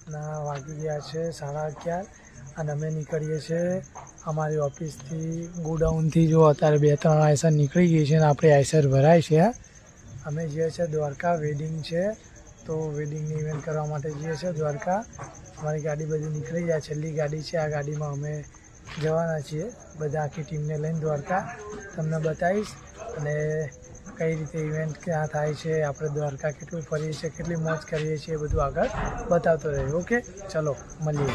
રાતના વાગી ગયા છે 11:30 અને અમે નીકળીએ છીએ અમારી ઓફિસથી ગોડાઉનથી. જો અત્યારે 2-3 આઈસર નીકળી ગઈ છે અને આપણી આઈસર ભરાય છે. અમે જઈએ છીએ દ્વારકા, વેડિંગ છે તો વેડિંગની ઇવેન્ટ કરવા માટે જઈએ છીએ દ્વારકા. અમારી ગાડી બધી નીકળી જાય, છેલ્લી ગાડી છે. આ ગાડીમાં અમે જવાના છીએ બધા આખી ટીમને લઈને દ્વારકા. તમને બતાવીશ અને કઈ રીતે ઇવેન્ટ ક્યાં થાય છે, આપણે દ્વારકા કેટલું ફરીએ છીએ, કેટલી મોજ કરીએ છીએ, બધું આગળ બતાવતો રહ્યો. ઓકે, ચલો મળીએ.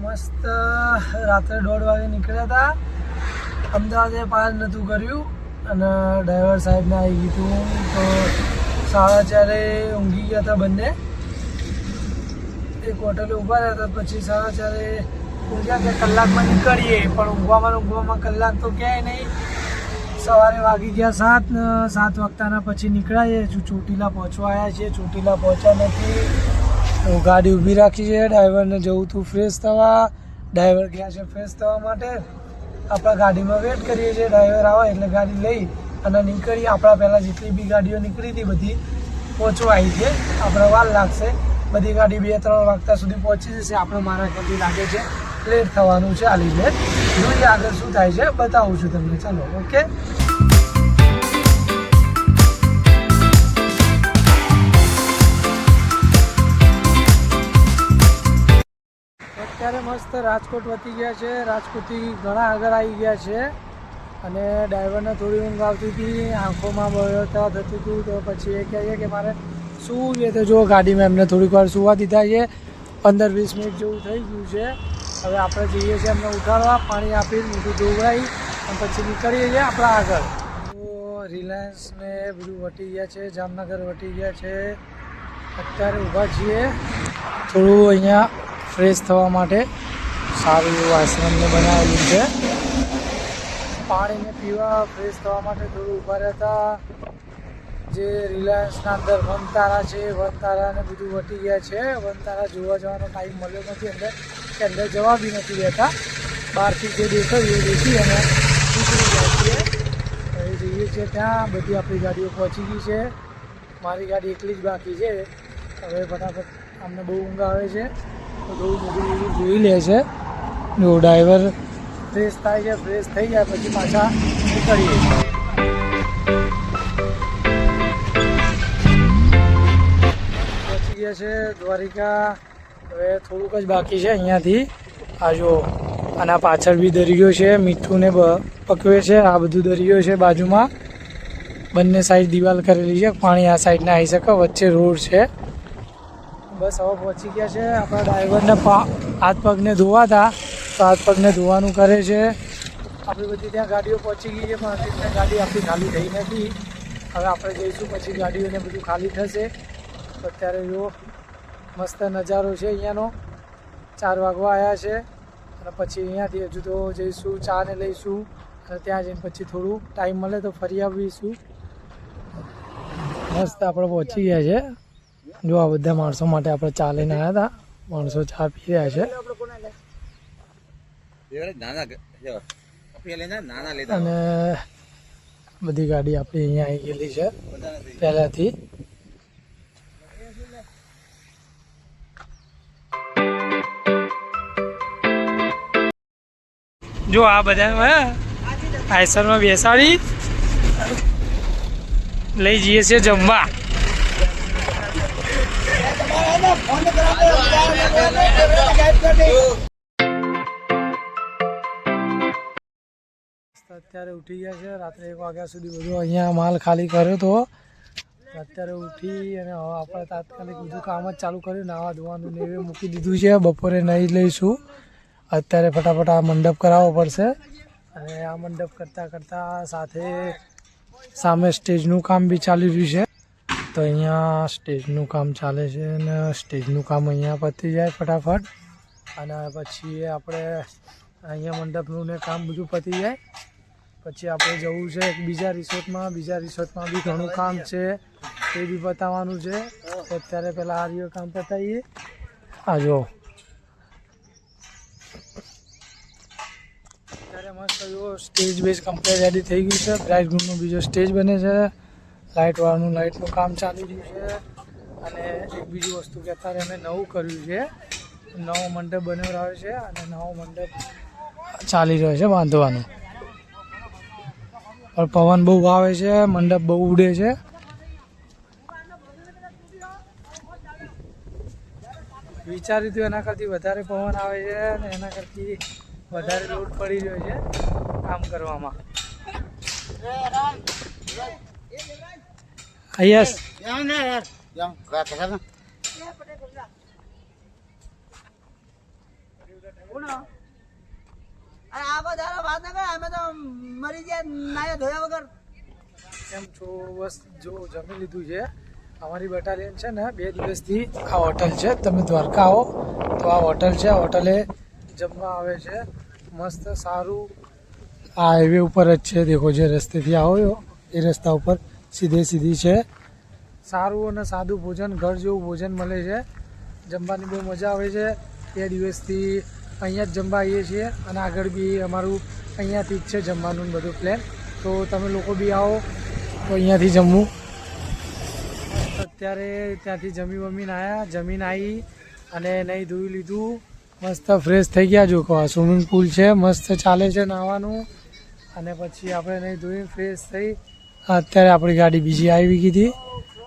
મસ્ત રાત્રે 1:30 વાગે નીકળ્યા હતા. અમદાવાદે પાર નહોતું કર્યું અને ડ્રાઈવર સાહેબને આવી ગયું તો 4:30 ઊંઘી ગયા હતા બંને. એક હોટલે ઊભા રહ્યા હતા, પછી 4:30 ઊંઘ્યા કે કલાકમાં નીકળીએ, પણ ઊંઘવામાં કલાક તો ક્યાંય નહીં. સવારે વાગી ગયા 7 વાગતાના પછી નીકળાઈએ. ચોટીલા પહોંચવા આવ્યા છીએ, ચોટીલા પહોંચ્યા નથી. ગાડી ઊભી રાખી છે, ડ્રાઈવરને જવું હતું ફ્રેશ થવા. ડ્રાઈવર ગયા છે ફ્રેશ થવા માટે. આપણા ગાડીમાં વેટ કરીએ છીએ, ડ્રાઈવર આવે એટલે ગાડી લઈ અને નીકળીએ. આપણા પહેલાં જેટલી બી ગાડીઓ નીકળી હતી બધી પહોંચવા આવી છે. આપણે વાર લાગશે, બધી ગાડી 2-3 વાગતા સુધી પહોંચી જશે. આપણે મારા ખ્યાલથી લાગે છે લેટ થવાનું છે. આ લીધે જોઈએ આગળ શું થાય છે, બતાવું છું તમને. ચાલો, ઓકે. અત્યારે મસ્ત રાજકોટ વધી ગયા છે. રાજકોટથી ઘણા આગળ આવી ગયા છે અને ડ્રાઈવરને થોડી ઊંઘ આવતી હતી, આંખોમાં બળતરા થતું હતું. તો પછી એ કહે છે કે મારે સૂવું છે. તો જો ગાડીમાં એમને થોડીક વાર સૂવા દીધા છે. 15-20 મિનિટ જેવું થઈ ગયું છે. હવે આપણે જઈએ છીએ એમને ઉઠાડવા, પાણી આપી મોટું ધોવડાવી અને પછી નીકળીએ છીએ આપણા આગળ. તો રિલાયન્સને બધું વટી ગયા છે, જામનગર વટી ગયા છે. અત્યારે ઊભા છીએ થોડું અહીંયા ફ્રેશ થવા માટે. સારું એવું આશ્રમને બનાવેલું છે. પાણીને પીવા ફ્રેશ થવા માટે થોડું ઊભા રહેતા. જે રિલાયન્સના અંદર વનતારા છે, વનતારાને બધું વટી ગયા છે. વનતારા જોવા જવાનો ટાઈમ મળ્યો નથી અંદર, કે અંદર જવા બી નથી દેતા. બહારથી જે દેખાયું એ દેખી અને નીકળી જાય છીએ. હવે જઈએ છીએ ત્યાં. બધી આપણી ગાડીઓ પહોંચી ગઈ છે. મારી ગાડી એકલી જ બાકી છે. હવે ફટાફટ અમને બહુ ઊંઘ આવે છે તો થોડું મોટું જોઈ લે છે. જો ડ્રાઈવર ફ્રેશ થાય છે, ફ્રેશ થઈ જાય પછી પાછા નીકળીએ. પહોંચી ગયા છે દ્વારિકા. હવે થોડુંક જ બાકી છે અહીંયાથી. આ જો આના પાછળ બી દરિયો છે, મીઠું ને પકવે છે. આ બધું દરિયો છે બાજુમાં. બંને સાઈડ દિવાલ કરેલી છે, પાણી આ સાઈડ ના આવી શકે. વચ્ચે રોડ છે. બસ હવે પહોંચી ગયા છે. આપણા ડ્રાઈવરને હાથ પગને ધોવાતા તો હાથ પગને ધોવાનું કરે છે. આપણી બધી ત્યાં ગાડીઓ પહોંચી ગઈ છે, પણ અત્યારે ગાડી આપણી ખાલી થઈ નથી. હવે આપણે જઈશું પછી ગાડીઓને બધું ખાલી થશે. તો અત્યારે જો મસ્ત નજારો છે અહીંયાનો. 4 વાગવા આવ્યા છે અને પછી અહીંયાથી હજુ તો જઈશું, ચા ને લઈશું અને ત્યાં જઈને પછી થોડું ટાઈમ મળે તો ફરી આવીશું. મસ્ત આપણે પહોંચી ગયા છે. જો આ બધા માણસો માટે આપણે ચા લઈને આવ્યા હતા. માણસો ચા પી રહ્યા છે અને બધી ગાડી આપણી અહીંયા આવી ગયેલી છે પહેલાથી. જો આ બધા આઈસરમાં બેસાડી લઈ જઈએ છીએ જમવા. અત્યારે ઉઠી ગયા છે. રાત્રે 1 વાગ્યા સુધી બધું અહીંયા માલ ખાલી કર્યો તો અત્યારે ઉઠી અને હવે આપણે તાત્કાલિક બધું કામ જ ચાલુ કર્યું. નાવા ધોવાનું ને એ મૂકી દીધું છે. બપોરે નહીં લઈશું. અત્યારે ફટાફટ આ મંડપ કરાવવો પડશે અને આ મંડપ કરતાં સાથે સામે સ્ટેજનું કામ બી ચાલી રહ્યું છે. તો અહીંયા સ્ટેજનું કામ ચાલે છે અને સ્ટેજનું કામ અહીંયા પતી જાય ફટાફટ અને પછી આપણે અહીંયા મંડપનું ને કામ બધું પતી જાય પછી આપણે જવું છે બીજા રિસોર્ટમાં બી ઘણું કામ છે એ બી પતાવવાનું છે. અત્યારે પહેલાં આ કામ પતાવીએ. આ જો અત્યારે મસ્ત એવો સ્ટેજ બેઝ કમ્પ્લીટ રેડી થઈ ગયું છે. બ્રાઇડ ગ્રૂમનો બીજો સ્ટેજ બને છે. લાઇટનું કામ ચાલી રહ્યું છે. અને એક બીજી વસ્તુ કે અત્યારે અમે નવું કર્યું છે, નવો મંડપ બનાવડાવે છે અને નવો મંડપ ચાલી રહ્યો છે બાંધવાનું. પણ પવન બહુ આવે છે, મંડપ બહુ ઉડે છે. વિચાર્યું હતું એના કરતાં વધારે પવન આવે છે અને એના કરતાં વધારે લોડ પડી રહ્યો છે કામ કરવામાં. યસ કેમ છો? બસ જો જમી લીધું છે. અમારી બટાલિયન છે ને 2 દિવસથી આ હોટલ છે. તમે દ્વારકા આવો તો આ હોટલ છે. હોટલે જમવા આવે છે મસ્ત સારું. આ હાઈવે ઉપર જ છે. દેખો જે રસ્તેથી આવો એ રસ્તા ઉપર સીધી છે. સારું અને સાદું ભોજન, ઘર જેવું ભોજન મળે છે. જમવાની બહુ મજા આવે છે. 2 દિવસથી અહીંયા જ જમવા આવીએ છીએ અને આગળ બી અમારું અહીંયાથી જ છે જમવાનું બધું પ્લાન. તો તમે લોકો બી આવો તો અહીંયાથી જમવું. અત્યારે ત્યાંથી જમીને આવી અને નહીં ધોઈ લીધું, મસ્ત ફ્રેશ થઈ ગયા. જો કહો સ્વિમિંગ પુલ છે, મસ્ત ચાલે છે નાહવાનું. અને પછી આપણે નહીં ધોઈને ફ્રેશ થઈ અત્યારે આપણી ગાડી બીજી આવી ગઈ હતી.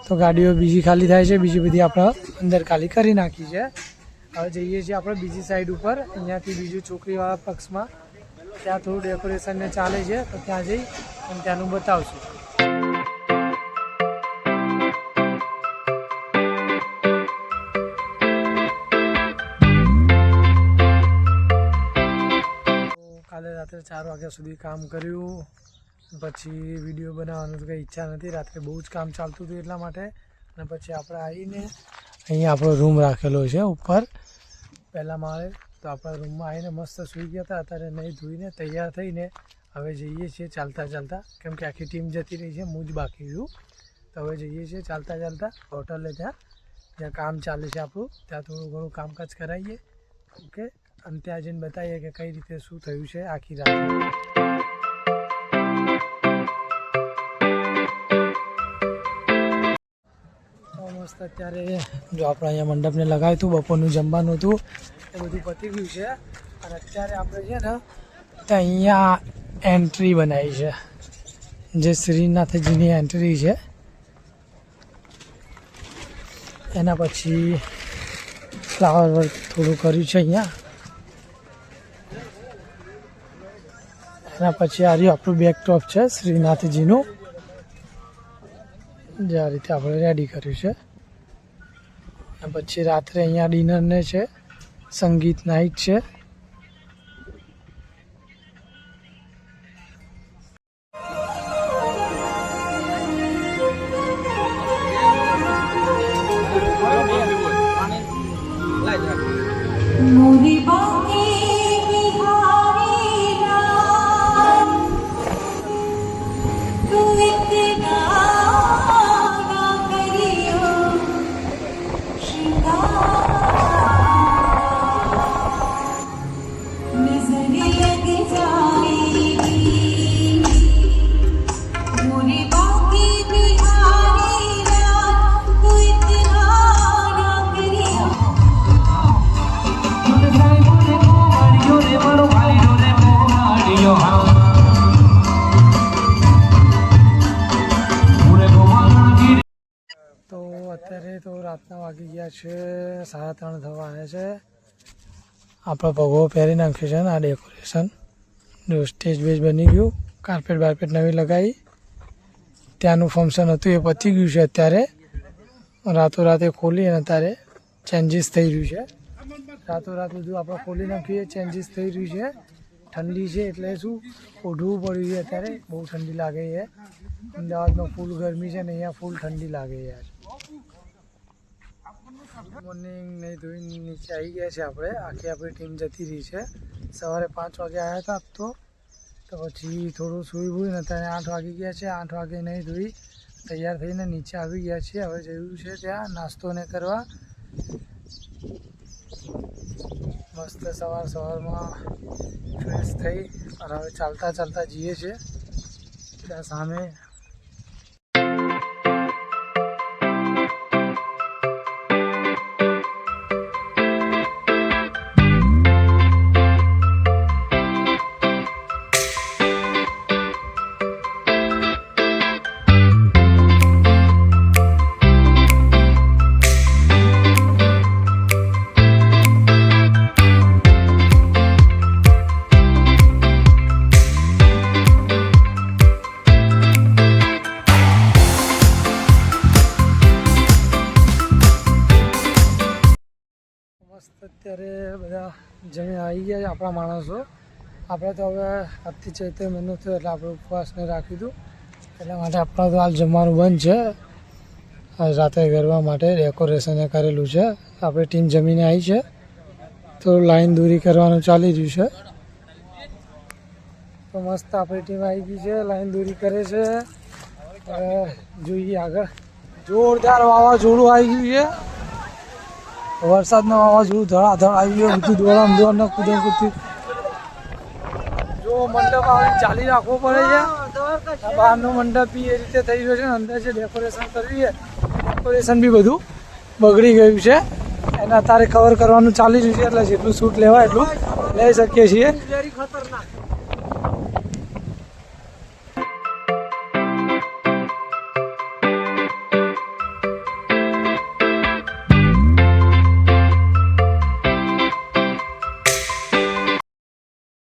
તો ગાડીઓ બીજી ખાલી થાય છે, બીજી બધી આપણે અંદર ખાલી કરી નાખી છે. હવે જઈએ છીએ આપણે બીજી સાઈડ ઉપર, અહીંયાથી બીજું છોકરીવાળા પક્ષમાં. ત્યાં થોડું ડેકોરેશનને ચાલે છે તો ત્યાં જઈ અને ત્યાંનું બતાવશું. કાલે રાત્રે 4 વાગ્યા સુધી કામ કર્યું, પછી વિડીયો બનાવવાનું તો કંઈ ઈચ્છા નથી. રાત્રે બહુ જ કામ ચાલતું હતું એટલા માટે. અને પછી આપણે આવીને અહીંયા આપણો રૂમ રાખેલો છે ઉપર પહેલાં માળે. તો આપણા રૂમમાં આવીને મસ્ત સૂઈ ગયા હતા. અત્યારે નહીં ધોઈને તૈયાર થઈને હવે જઈએ છીએ ચાલતા, કેમ કે આખી ટીમ જતી રહી છે, હું જ બાકી છું. તો હવે જઈએ છીએ ચાલતા હોટલે, જ્યાં કામ ચાલે છે આપણું, ત્યાં થોડું ઘણું કામકાજ કરાવીએ. ઓકે, અને ત્યાં જઈને બતાવીએ કે કઈ રીતે શું થયું છે આખી રાત. મસ્ત અત્યારે જો આપણે અહીંયા મંડપને લગાવ્યું હતું, બપોરનું જમવાનું હતું, એ બધું પતી ગયું છે. અને અત્યારે આપણે છે ને તો અહીંયા એન્ટ્રી બનાવી છે, જે શ્રીનાથજીની એન્ટ્રી છે. એના પછી ફ્લાવર વર્ક થોડું કર્યું છે અહીંયા. એના પછી આ રહ્યું આપણું બેકટોપ છે શ્રીનાથજીનું, જે આ રીતે આપણે રેડી કર્યું છે. અને પછી રાત્રે અહીંયા ડિનરને છે, સંગીત નાઇટ છે. અત્યારે તો રાતના વાગી ગયા છે 3:30 થવા આવ્યા છે. આપણો ભગવો પહેરી નાખ્યો છે ને આ ડેકોરેશન. જો સ્ટેજ બેજ બની ગયું, કાર્પેટ બાર્પેટ નવી લગાવી. ત્યાંનું ફંક્શન હતું એ પતી ગયું છે. અત્યારે રાતે ખોલી અને અત્યારે ચેન્જીસ થઈ રહ્યું છે. રાત બધું આપણે ખોલી નાખ્યું, ચેન્જીસ થઈ રહ્યું છે. ઠંડી છે એટલે શું ઓઢવું પડ્યું છે. અત્યારે બહુ ઠંડી લાગે છે. અમદાવાદમાં ફૂલ ગરમી છે ને અહીંયા ફૂલ ઠંડી લાગે યાર. મોર્નિંગ નહીં ધોઈને નીચે આવી ગયા છે આપણે. આખી આપણી ટીમ જતી રહી છે. સવારે 5 વાગે આવ્યા હતા તો પછી થોડું સૂઈ ભૂઈ ને અત્યારે 8 વાગી ગયા છે. 8 વાગે નહીં ધોઈ તૈયાર થઈને નીચે આવી ગયા છીએ. હવે જયું છે ત્યાં નાસ્તો ને કરવા. મસ્ત સવારમાં ફ્રેશ થઈ અને હવે ચાલતા જઈએ છીએ ત્યાં સામે અત્યારે બધા જમી આવી ગયા છે આપણા માણસો. આપણે તો હવે આજથી ચૈત્ર મહિનો થયો એટલે આપણે ઉપવાસને રાખ્યું હતું એટલા માટે આપણે તો હાલ જમવાનું બંધ છે. રાત્રે ગરબા માટે ડેકોરેશન કરેલું છે. આપણે ટીમ જમીને આવી છે, થોડું લાઈન દૂરી કરવાનું ચાલી રહ્યું છે. તો મસ્ત આપણી ટીમ આવી ગઈ છે, લાઈન દૂરી કરે છે. હવે જોઈએ આગળ. જોરદાર વાવાઝોડું આવી ગયું છે. વરસાદના વાવાઝોડું ધડાધડ આવી ગયો. બધું દોડામ દોડ કૂદથી જો મંડપ આવી ચાલી રાખવો પડે છે. બહારનો મંડપ બી એ રીતે થઈ ગયો છે. અંદર જે ડેકોરેશન કરવી છે ડેકોરેશન બી બધું બગડી ગયું છે. એને અત્યારે કવર કરવાનું ચાલી રહ્યું છે એટલે જેટલું શૂટ લેવાય એટલું લઈ શકીએ છીએ.